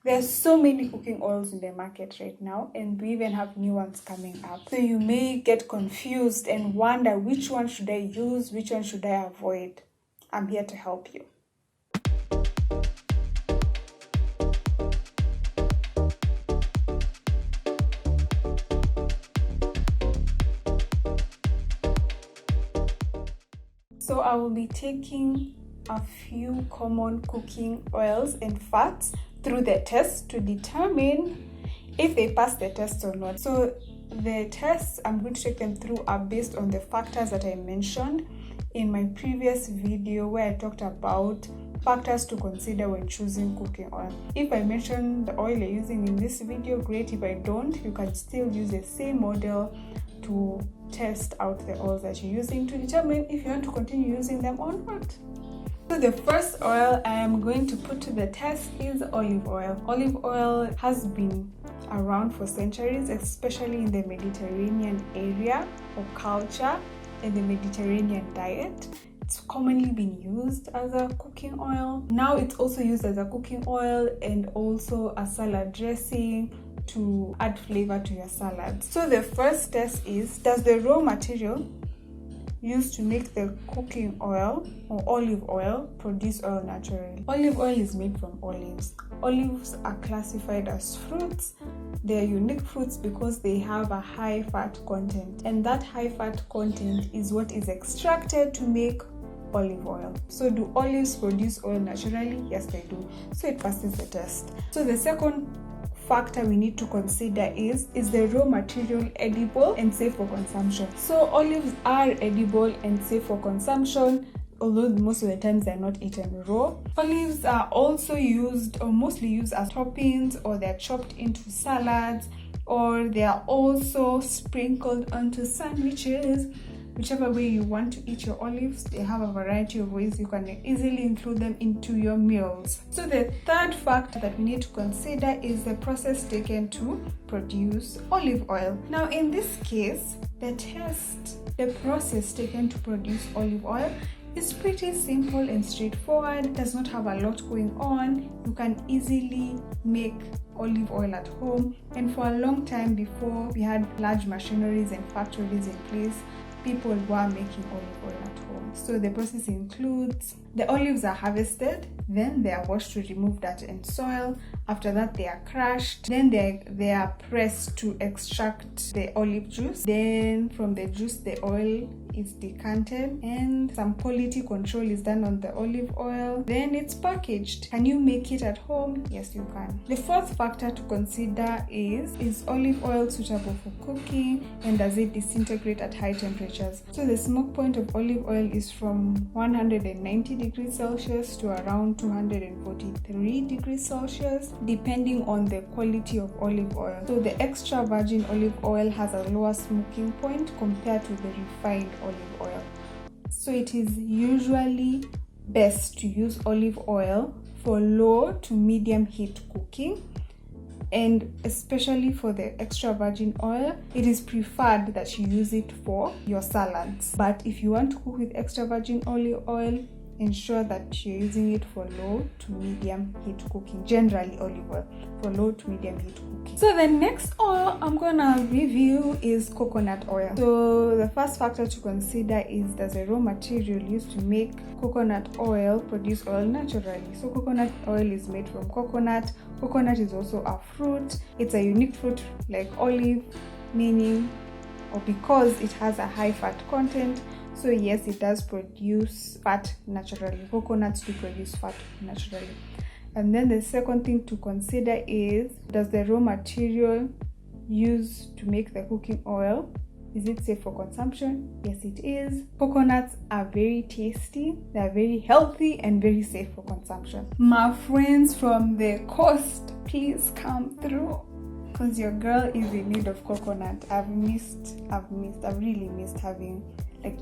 There's so many cooking oils in the market right now, and we even have new ones coming up. So you may get confused and wonder which one should I use, which one should I avoid. I'm here to help you. So I will be taking a few common cooking oils and fats through the test to determine if they pass the test or not. So the tests I'm going to take them through are based on the factors that I mentioned in my previous video where I talked about factors to consider when choosing cooking oil. If I mention the oil you're using in this video, great. If I don't, you can still use the same model to test out the oils that you're using to determine if you want to continue using them or not. So the first oil I am going to put to the test is olive oil. Olive oil has been around for centuries, especially in the Mediterranean area or culture and the Mediterranean diet. It's commonly been used as a cooking oil. Now it's also used as a cooking oil and also a salad dressing to add flavor to your salad. So the first test is, does the raw material used to make the cooking oil or olive oil produce oil naturally? Olive oil is made from olives. Olives are classified as fruits. They're unique fruits because they have a high fat content, and that high fat content is what is extracted to make olive oil. So do olives produce oil naturally? Yes, they do. So it passes the test. So the second factor we need to consider is the raw material edible and safe for consumption? So olives are edible and safe for consumption, although most of the times they're not eaten raw. Olives are also used or mostly used as toppings, or they're chopped into salads, or they are also sprinkled onto sandwiches. Whichever way you want to eat your olives, they have a variety of ways you can easily include them into your meals. So the third factor that we need to consider is the process taken to produce olive oil. Now in this case, the process taken to produce olive oil is pretty simple and straightforward. It does not have a lot going on. You can easily make olive oil at home, and for a long time before we had large machineries and factories in place, people were making olive oil at home. So the process includes, the olives are harvested, then they are washed to remove dirt and soil. After that, they are crushed, then they are pressed to extract the olive juice. Then from the juice, the oil is decanted and some quality control is done on the olive oil. Then it's packaged. Can you make it at home? Yes, you can. The fourth factor to consider is olive oil suitable for cooking, and does it disintegrate at high temperatures? So the smoke point of olive oil is from 190 degrees Celsius to around 243 degrees Celsius, depending on the quality of olive oil. So the extra virgin olive oil has a lower smoking point compared to the refined olive oil. So it is usually best to use olive oil for low to medium heat cooking, and especially for the extra virgin oil, it is preferred that you use it for your salads. But if you want to cook with extra virgin olive oil, ensure that you're using it for low to medium heat cooking. Generally olive oil for low to medium heat cooking. So the next oil I'm gonna review is coconut oil. So the first factor to consider is, does the raw material used to make coconut oil produce oil naturally? So coconut oil is made from coconut. Coconut is also a fruit. It's a unique fruit like olive, meaning or because it has a high fat content. So yes, it does produce fat naturally. Coconuts do produce fat naturally. And then the second thing to consider is, does the raw material used to make the cooking oil, is it safe for consumption? Yes, it is. Coconuts are very tasty, they're very healthy and very safe for consumption. My friends from the coast, please come through, because your girl is in need of coconut. I've really missed having,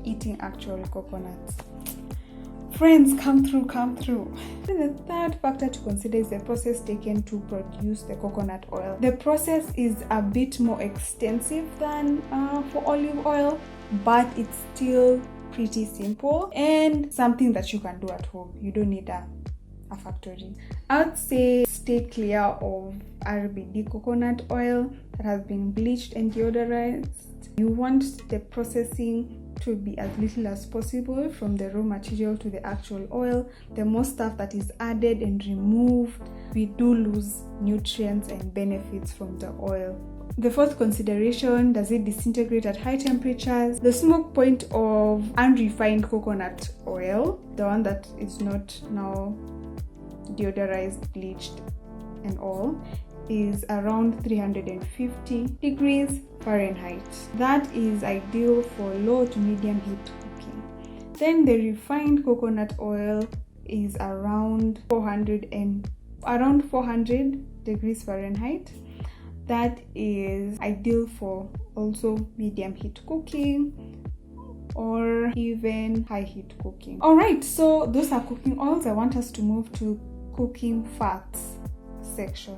eating actual coconuts. Friends, come through. Then the third factor to consider is the process taken to produce the coconut oil. The process is a bit more extensive than for olive oil, but it's still pretty simple and something that you can do at home. You don't need a factory. I'd say stay clear of RBD coconut oil that has been bleached and deodorized. You want the processing to be as little as possible from the raw material to the actual oil. The more stuff that is added and removed, we do lose nutrients and benefits from the oil. The fourth consideration, does it disintegrate at high temperatures? The smoke point of unrefined coconut oil, the one that is not now deodorized, bleached and all, is around 350 degrees Fahrenheit. That is ideal for low to medium heat cooking. Then the refined coconut oil is around 400 degrees Fahrenheit. That is ideal for also medium heat cooking or even high heat cooking. Alright, so those are cooking oils. I want us to move to cooking fats section.